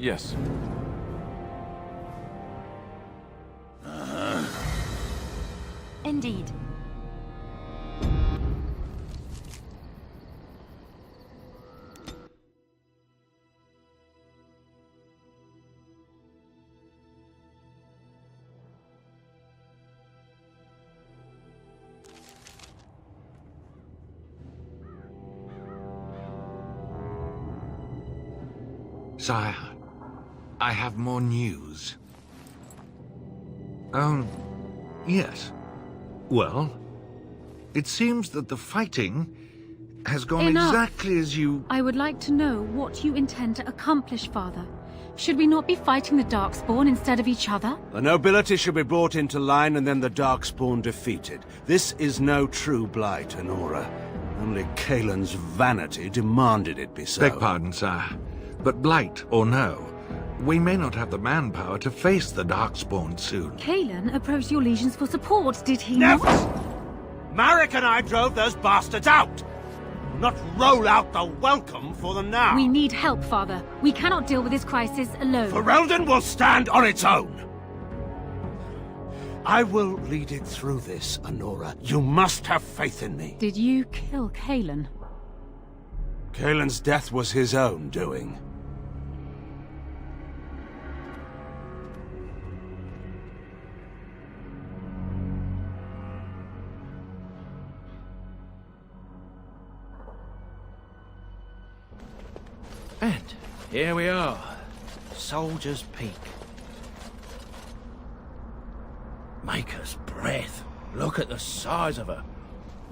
Yes. Indeed. Sire, I have more news. Yes. Well, it seems that the fighting has gone Enough. exactly as you... I would like to know what you intend to accomplish, Father. Should we not be fighting the Darkspawn instead of each other? The nobility should be brought into line and then the Darkspawn defeated. This is no true blight, Honora. Only Kaelin's vanity demanded it be so. Beg pardon, sire. But blight or no, we may not have the manpower to face the Darkspawn soon. Kaelin approached your legions for support, did he Never! not? Marek and I drove those bastards out! Not roll out the welcome for them now! We need help, Father. We cannot deal with this crisis alone. Ferelden will stand on its own! I will lead it through this, Honora. You must have faith in me. Did you kill Kaelin? Kaelin's death was his own doing. And here we are, Soldier's Peak. Maker's breath. Look at the size of her.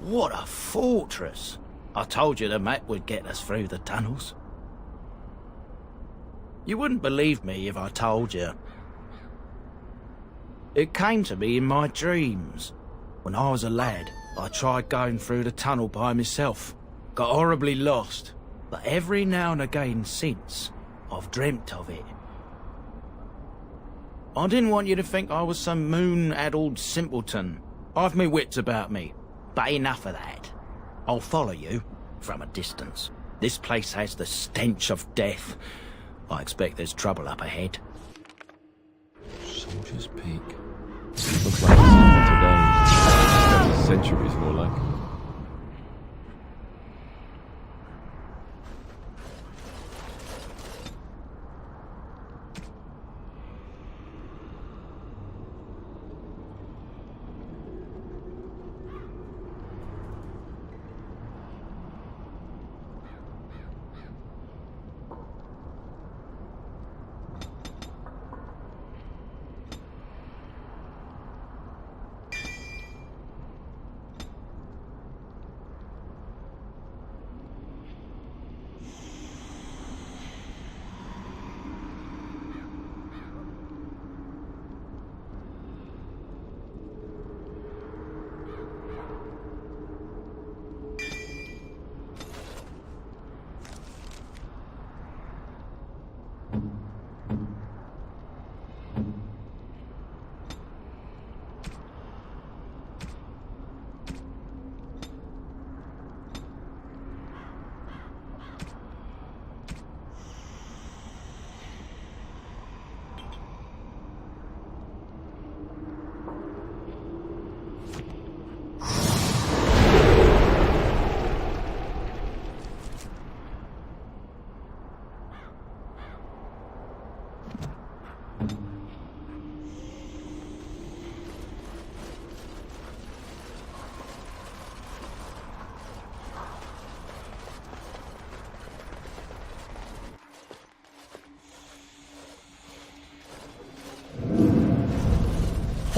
What a fortress. I told you the map would get us through the tunnels. You wouldn't believe me if I told you. It came to me in my dreams. When I was a lad, I tried going through the tunnel by myself. Got horribly lost. But every now and again since, I've dreamt of it. I didn't want you to think I was some moon-addled simpleton. I've me wits about me, but enough of that. I'll follow you, from a distance. This place has the stench of death. I expect there's trouble up ahead. Soldier's Peak. Looks like it's today. Centuries more like.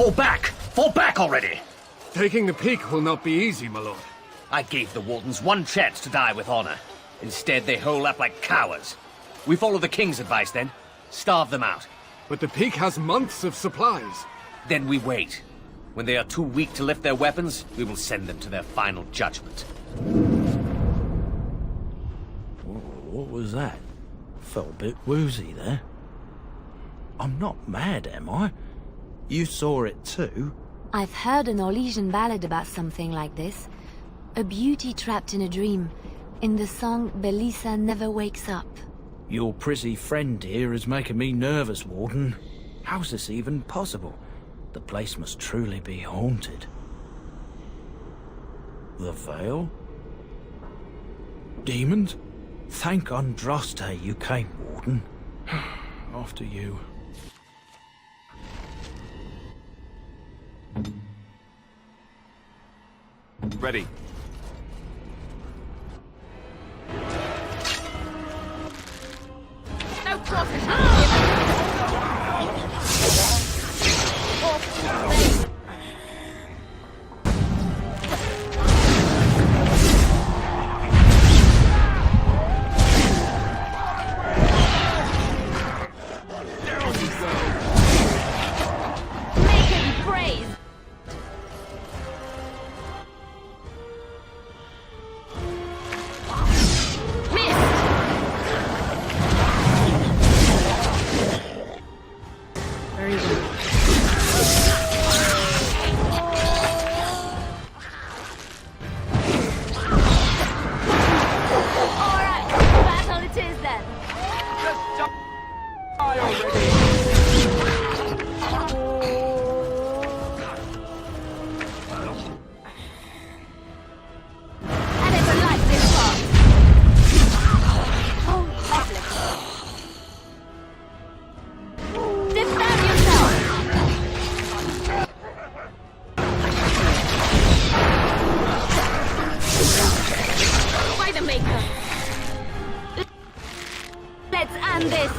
Fall back! Fall back already! Taking the peak will not be easy, my lord. I gave the Wardens one chance to die with honor. Instead, they hole up like cowards. We follow the King's advice, then. Starve them out. But the peak has months of supplies. Then we wait. When they are too weak to lift their weapons, we will send them to their final judgment. What was that? Felt a bit woozy there. I'm not mad, am I? You saw it too? I've heard a Norwegian ballad about something like this. A beauty trapped in a dream. In the song, Belisa never wakes up. Your prissy friend here is making me nervous, Warden. How's this even possible? The place must truly be haunted. The Veil? Demons? Thank Andraste you came, Warden. After you. Ready. No crosses! Let's end this!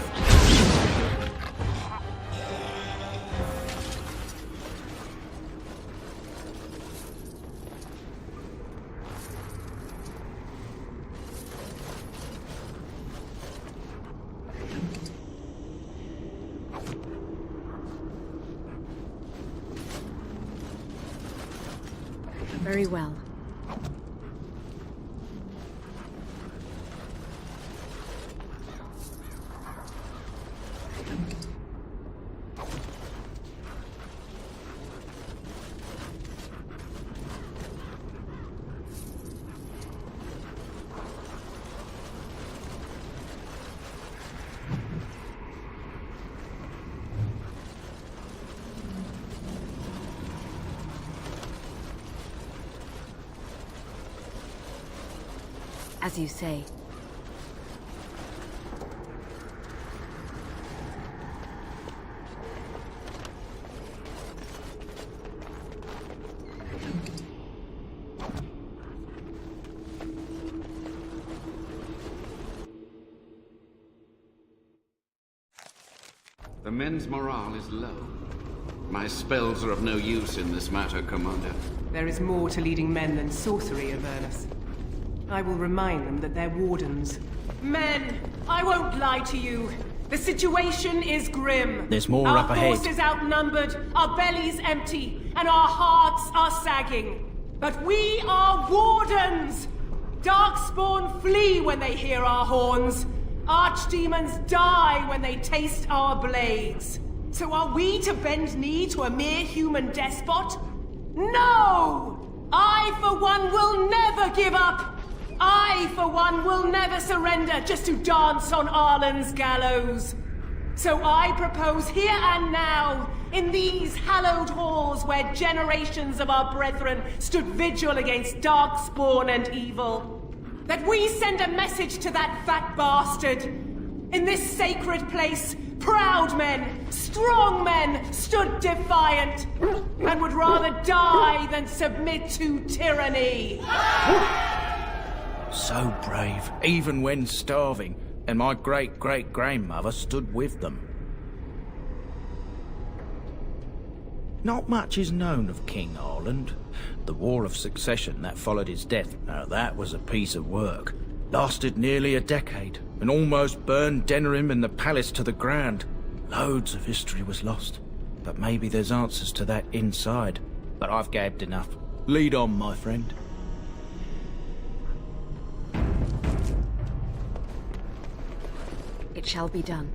Very well. As you say. The men's morale is low. My spells are of no use in this matter, Commander. There is more to leading men than sorcery, Avernus. I will remind them that they're wardens. Men, I won't lie to you. The situation is grim. There's more up ahead. Our forces outnumbered, our bellies empty, and our hearts are sagging. But we are wardens! Darkspawn flee when they hear our horns. Archdemons die when they taste our blades. So are we to bend knee to a mere human despot? No! I, for one, will never give up! I, for one, will never surrender just to dance on Arlen's gallows. So I propose here and now, in these hallowed halls where generations of our brethren stood vigil against darkspawn and evil, that we send a message to that fat bastard. In this sacred place, proud men, strong men stood defiant, and would rather die than submit to tyranny. So brave, even when starving, and my great-great-grandmother stood with them. Not much is known of King Arland. The War of Succession that followed his death, now that was a piece of work. Lasted nearly a decade, and almost burned Denerim and the palace to the ground. Loads of history was lost, but maybe there's answers to that inside. But I've gabbed enough. Lead on, my friend. It shall be done.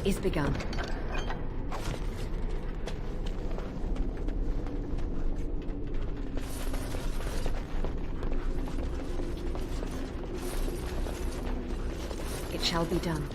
is begun. It shall be done.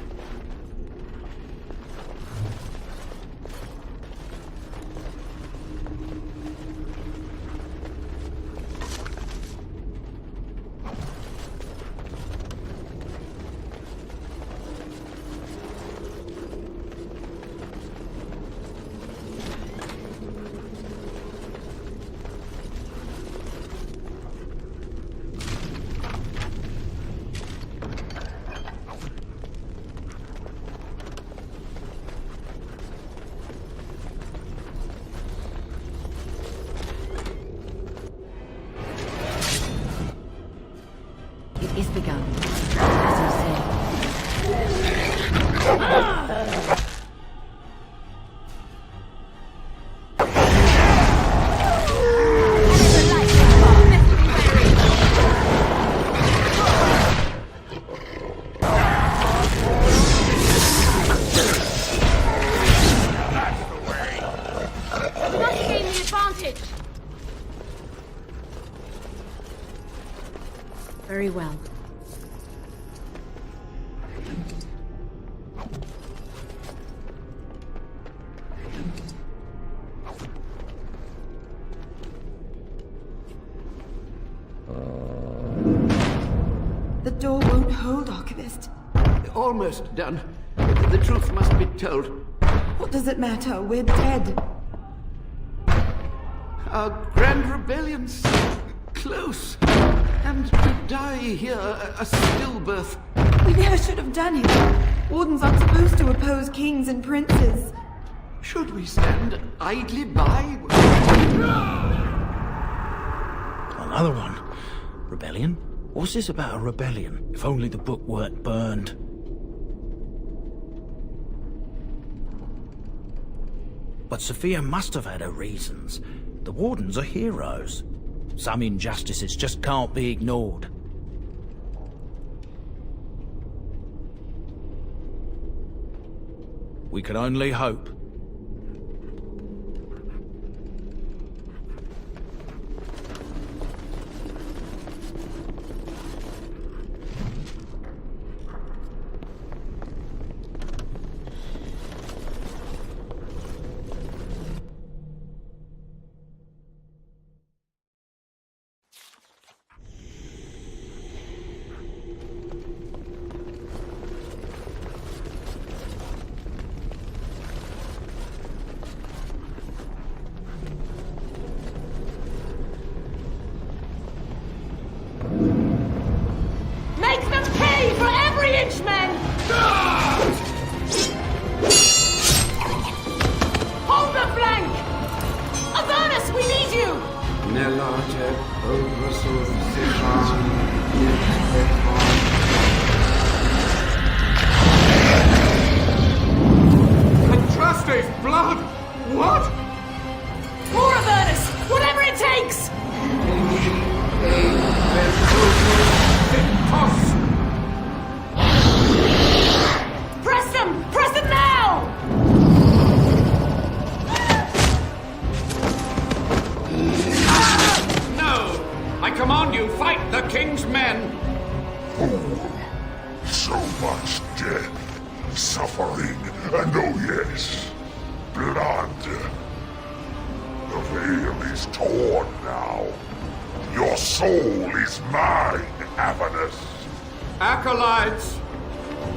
It is begun, as you say. Must gain the advantage! Very well. The door won't hold, Archivist. Almost done. The truth must be told. What does it matter? We're dead. Our grand rebellion's close. And to die here, a stillbirth. We never should have done it. Wardens aren't supposed to oppose kings and princes. Should we stand idly by? Another one. Rebellion? What's this about a rebellion? If only the book weren't burned. But Sophia must have had her reasons. The Wardens are heroes. Some injustices just can't be ignored. We can only hope. Make them pay for every inch, men! Hold the flank! Avernus, we need you! Andraste's blood! What? More Avernus! Whatever it takes! Press them! Press them now! No! I command you, fight the king's men! So much death, suffering, and oh yes, blood. The veil is torn now. Your soul is mine, Avernus. Acolytes,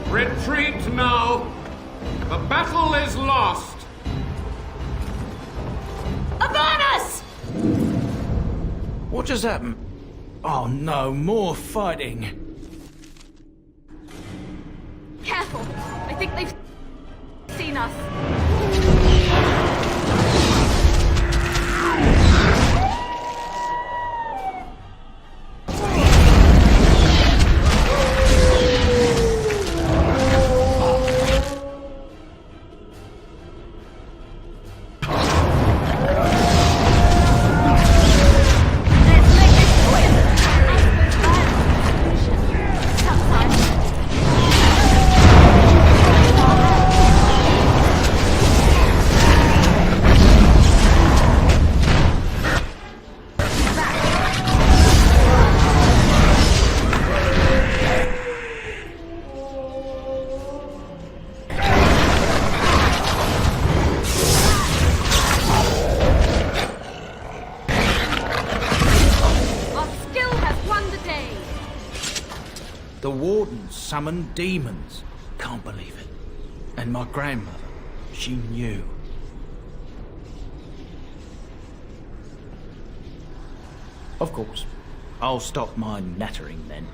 retreat now. The battle is lost. Avernus! What just happened? Oh no, more fighting. Careful! I think they've seen us. Outside. The wardens summoned demons. Can't believe it. And my grandmother, she knew. Of course, I'll stop my nattering then.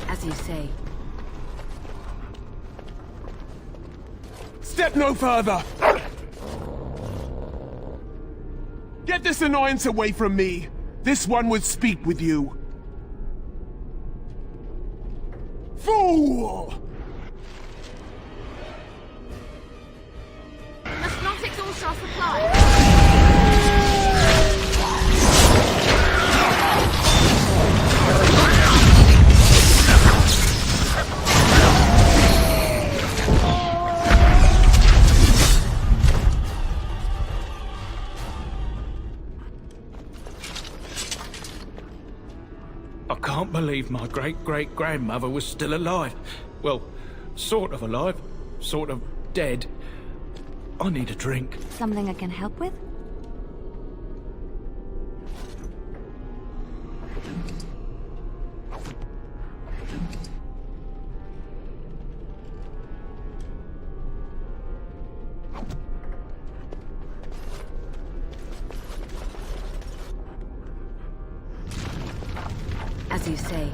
As you say. Step no further! Get this annoyance away from me! This one would speak with you. Fool! Must not exhaust our supply. I can't believe my great-great-grandmother was still alive. Well, sort of alive, sort of dead. I need a drink. Something I can help with? As you say.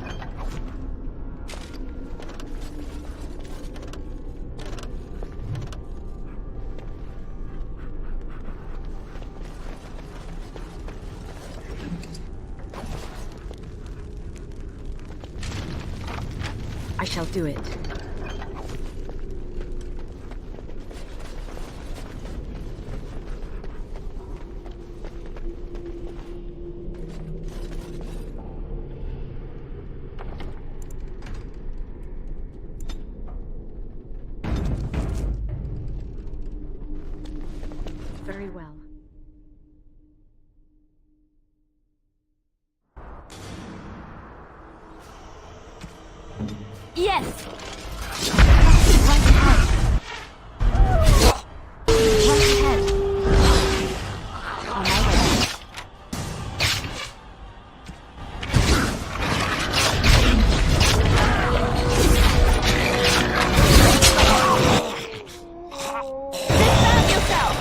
I shall do it. Very well. Yes! Right ahead. Right ahead. On my way. Disarm yourself!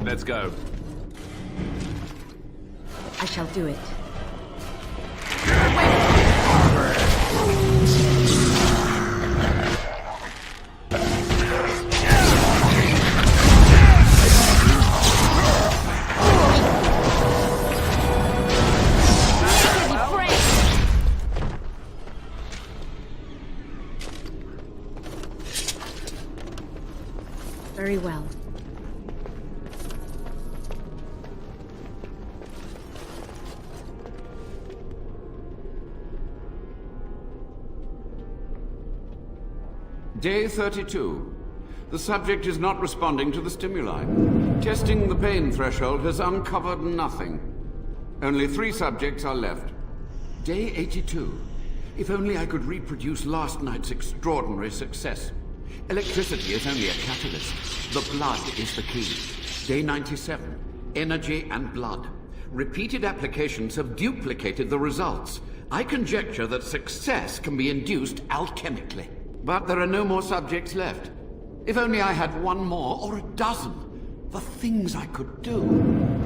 Let's go. I shall do it. Very well. Day 32. The subject is not responding to the stimuli. Testing the pain threshold has uncovered nothing. Only 3 subjects are left. Day 82. If only I could reproduce last night's extraordinary success. Electricity is only a catalyst. The blood is the key. Day 97. Energy and blood. Repeated applications have duplicated the results. I conjecture that success can be induced alchemically. But there are no more subjects left. If only I had 1 more, or a dozen. The things I could do.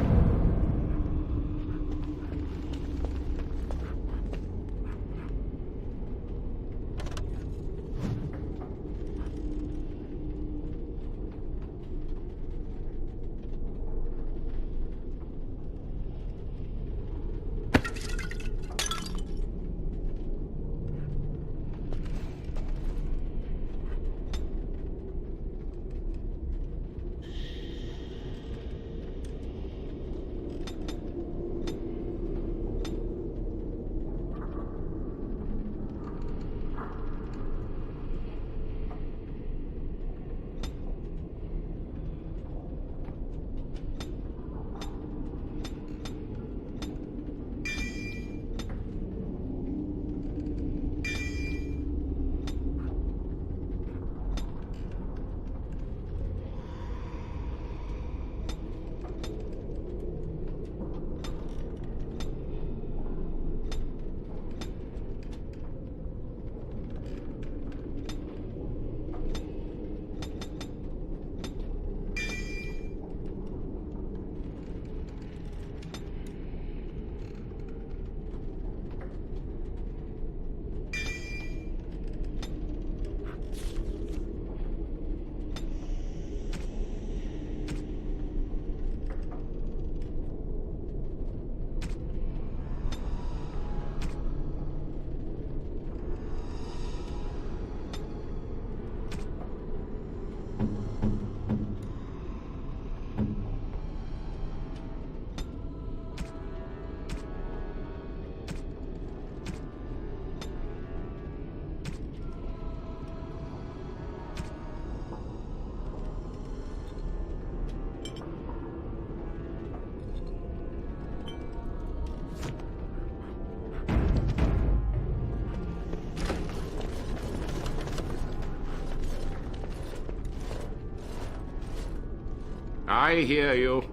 I hear you.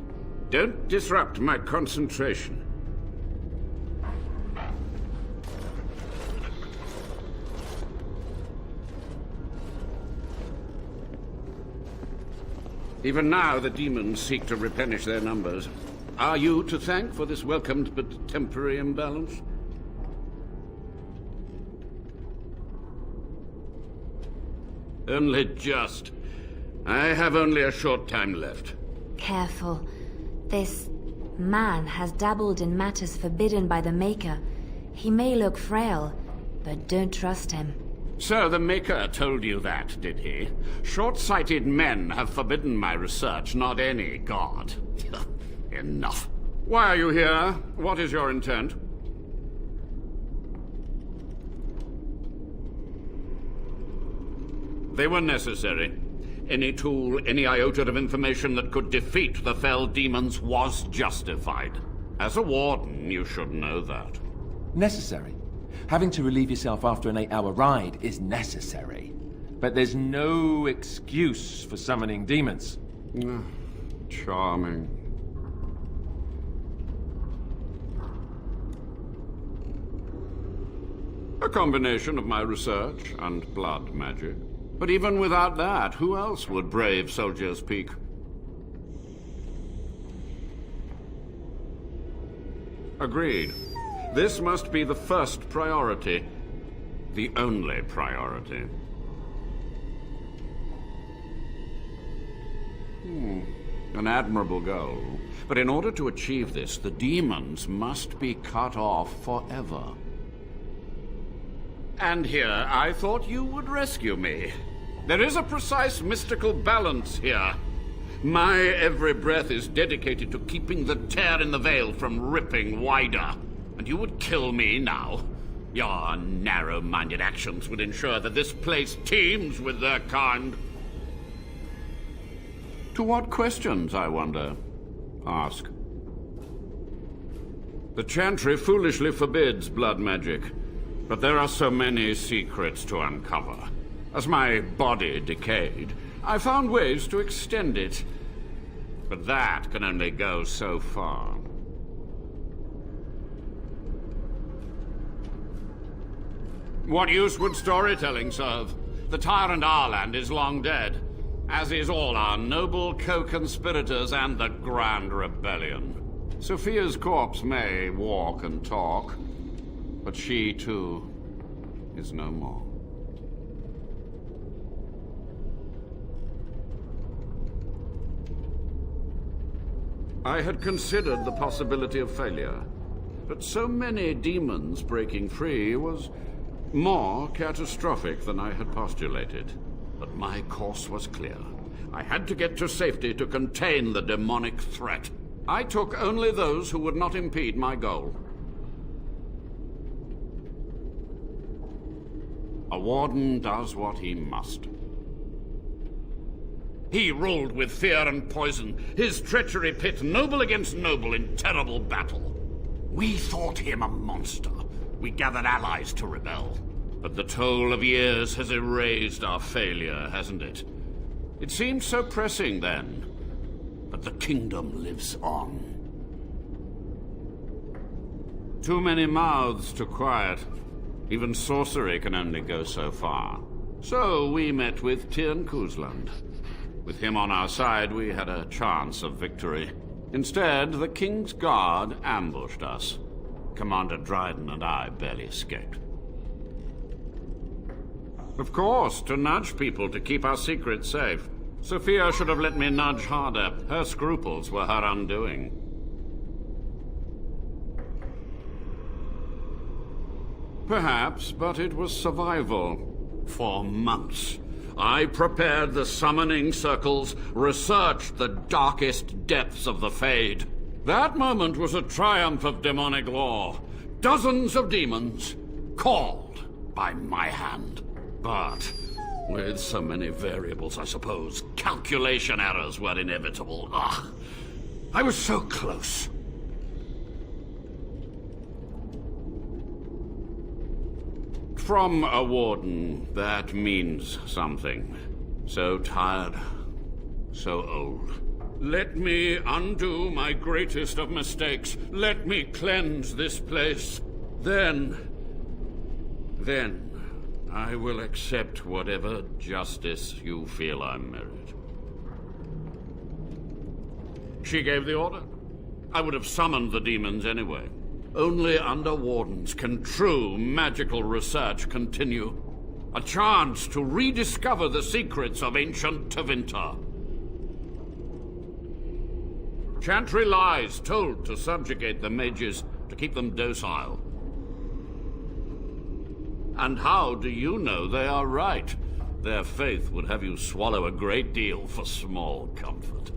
Don't disrupt my concentration. Even now, the demons seek to replenish their numbers. Are you to thank for this welcomed but temporary imbalance? Only just. I have only a short time left. Careful. This man has dabbled in matters forbidden by the Maker. He may look frail, but don't trust him. So the Maker told you that, did he? Short-sighted men have forbidden my research, not any god. Enough. Why are you here? What is your intent? They were necessary. Any tool, any iota of information that could defeat the fell demons was justified. As a warden, you should know that. Necessary. Having to relieve yourself after an 8-hour ride is necessary. But there's no excuse for summoning demons. Charming. A combination of my research and blood magic. But even without that, who else would brave Soldier's Peak? Agreed. This must be the first priority. The only priority. An admirable goal. But in order to achieve this, the demons must be cut off forever. And here, I thought you would rescue me. There is a precise mystical balance here. My every breath is dedicated to keeping the tear in the veil from ripping wider. And you would kill me now? Your narrow-minded actions would ensure that this place teems with their kind. To what questions, I wonder? Ask. The Chantry foolishly forbids blood magic, but there are so many secrets to uncover. As my body decayed, I found ways to extend it. But that can only go so far. What use would storytelling serve? The tyrant Arland is long dead, as is all our noble co-conspirators and the Grand Rebellion. Sophia's corpse may walk and talk, but she, too, is no more. I had considered the possibility of failure, but so many demons breaking free was more catastrophic than I had postulated. But my course was clear. I had to get to safety to contain the demonic threat. I took only those who would not impede my goal. A warden does what he must. He ruled with fear and poison, his treachery pit noble against noble in terrible battle. We thought him a monster. We gathered allies to rebel. But the toll of years has erased our failure, hasn't it? It seemed so pressing then, but the kingdom lives on. Too many mouths to quiet. Even sorcery can only go so far. So we met with Tyrn Kuzland. With him on our side, we had a chance of victory. Instead, the King's Guard ambushed us. Commander Dryden and I barely escaped. Of course, to nudge people to keep our secrets safe. Sophia should have let me nudge harder. Her scruples were her undoing. Perhaps, but it was survival. For months, I prepared the summoning circles, researched the darkest depths of the Fade. That moment was a triumph of demonic law. Dozens of demons called by my hand. But with so many variables, I suppose, calculation errors were inevitable. I was so close. From a warden, that means something. So tired, so old. Let me undo my greatest of mistakes. Let me cleanse this place. Then I will accept whatever justice you feel I merit. She gave the order. I would have summoned the demons anyway. Only under wardens can true magical research continue. A chance to rediscover the secrets of ancient Tevinter. Chantry lies told to subjugate the mages, to keep them docile. And how do you know they are right? Their faith would have you swallow a great deal for small comfort.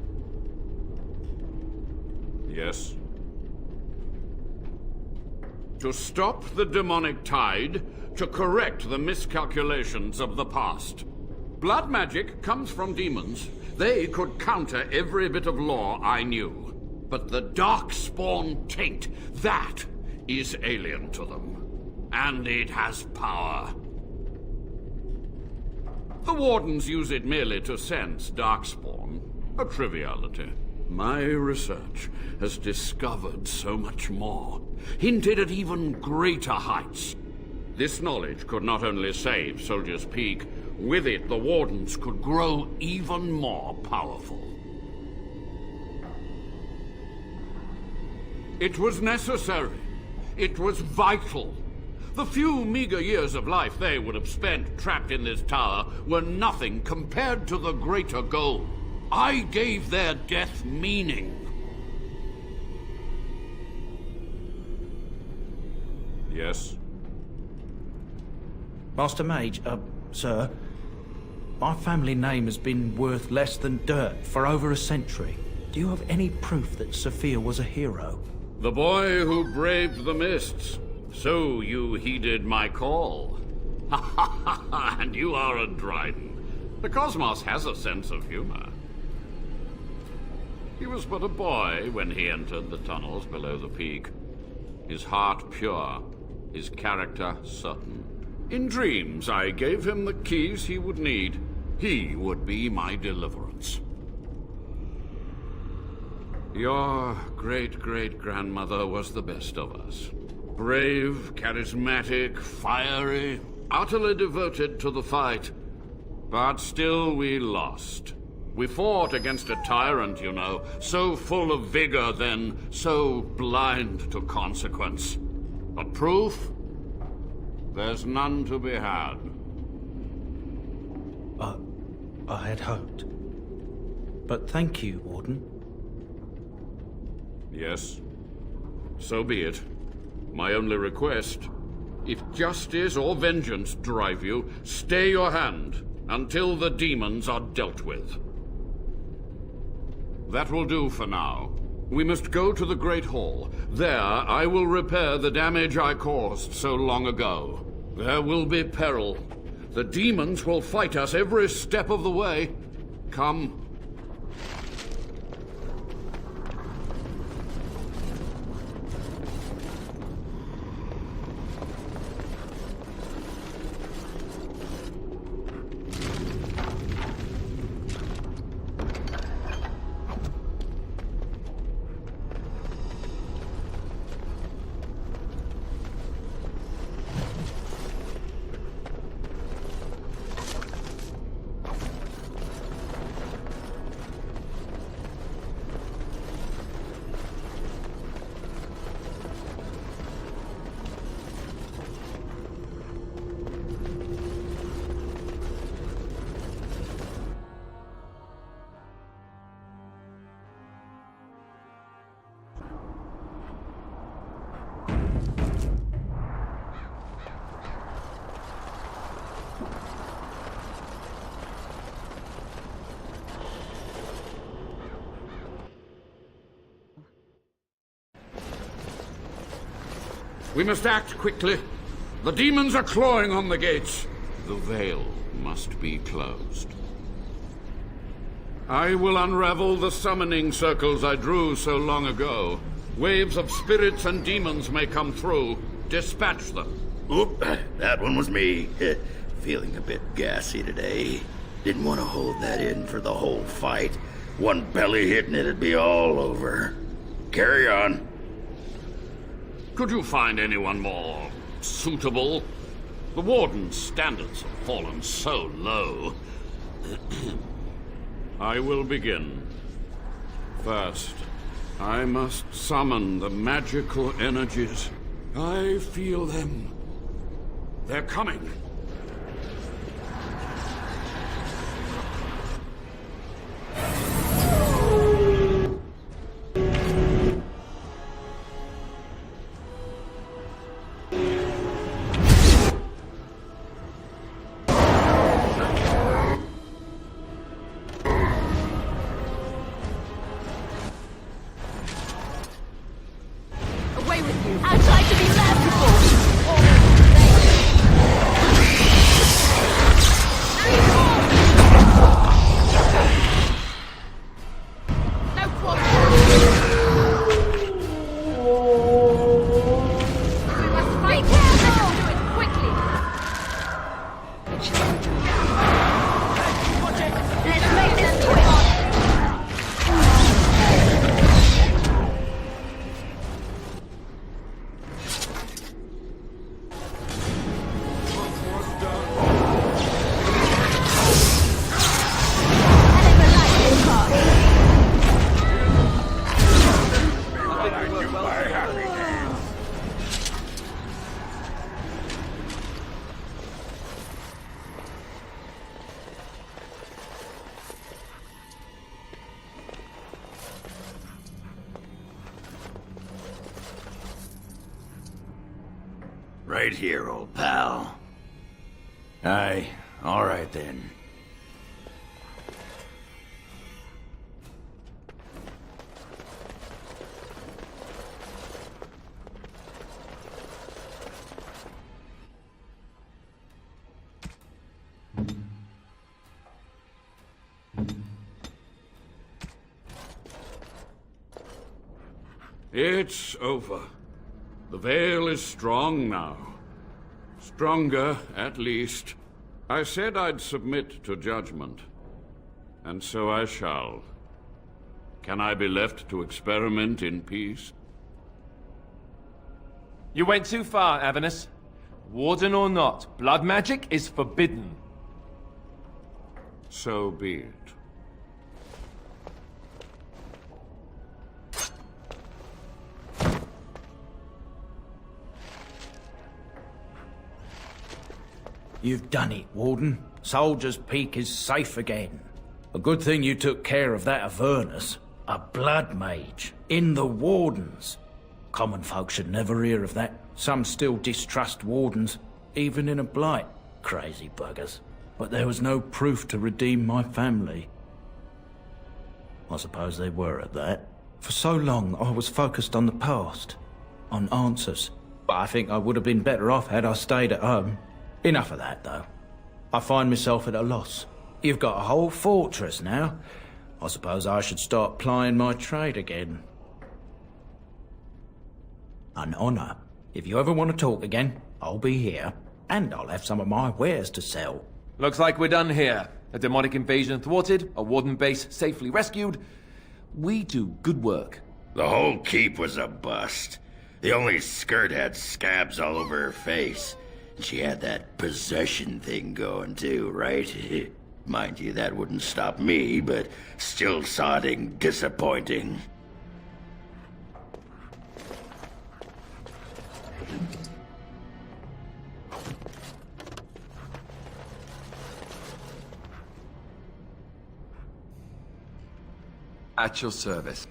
Yes? To stop the demonic tide, to correct the miscalculations of the past. Blood magic comes from demons. They could counter every bit of law I knew. But the Darkspawn taint, that is alien to them. And it has power. The Wardens use it merely to sense Darkspawn. A triviality. My research has discovered so much more, hinted at even greater heights. This knowledge could not only save Soldier's Peak, with it the Wardens could grow even more powerful. It was necessary. It was vital. The few meager years of life they would have spent trapped in this tower were nothing compared to the greater goal. I gave their death meaning. Yes? Master Mage, sir, My family name has been worth less than dirt for over a century. Do you have any proof that Sophia was a hero? The boy who braved the mists. So you heeded my call. Ha ha ha ha, and you are a Dryden. The cosmos has a sense of humor. He was but a boy when he entered the tunnels below the peak. His heart pure, his character certain. In dreams, I gave him the keys he would need. He would be my deliverance. Your great-great-grandmother was the best of us. Brave, charismatic, fiery, utterly devoted to the fight. But still we lost. We fought against a tyrant, you know, so full of vigor then, so blind to consequence. But proof? There's none to be had. I had hoped. But thank you, Warden. Yes, so be it. My only request, if justice or vengeance drive you, stay your hand until the demons are dealt with. That will do for now. We must go to the Great Hall. There, I will repair the damage I caused so long ago. There will be peril. The demons will fight us every step of the way. Come. We must act quickly. The demons are clawing on the gates. The veil must be closed. I will unravel the summoning circles I drew so long ago. Waves of spirits and demons may come through. Dispatch them. Oop, that one was me. Feeling a bit gassy today. Didn't want to hold that in for the whole fight. One belly hit and it'd be all over. Carry on. Could you find anyone more suitable? The Warden's standards have fallen so low. I will begin. First, I must summon the magical energies. I feel them. They're coming. Right here, old pal. Aye, all right then. It's over. The veil is strong now. Stronger, at least. I said I'd submit to judgment. And so I shall. Can I be left to experiment in peace? You went too far, Avernus. Warden or not, blood magic is forbidden. So be it. You've done it, Warden. Soldier's Peak is safe again. A good thing you took care of that Avernus. A blood mage. In the Wardens. Common folk should never hear of that. Some still distrust Wardens, even in a blight. Crazy buggers. But there was no proof to redeem my family. I suppose they were at that. For so long, I was focused on the past. On answers. But I think I would have been better off had I stayed at home. Enough of that, though. I find myself at a loss. You've got a whole fortress now. I suppose I should start plying my trade again. An honor. If you ever want to talk again, I'll be here. And I'll have some of my wares to sell. Looks like we're done here. A demonic invasion thwarted, a warden base safely rescued. We do good work. The whole keep was a bust. The only skirt had scabs all over her face. She had that possession thing going too, right? Mind you, that wouldn't stop me, but still sodding disappointing. At your service.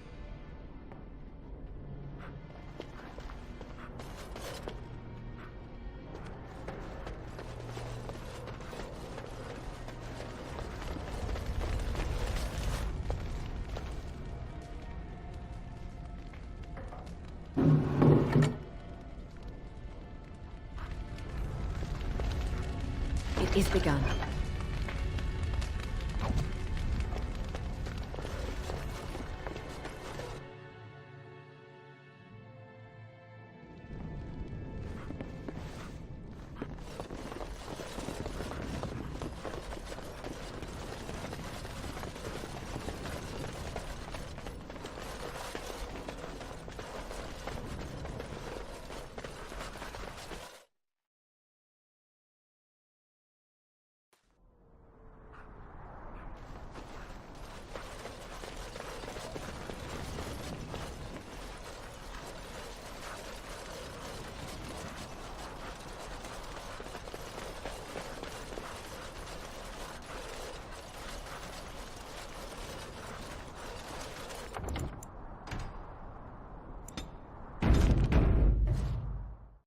It is begun.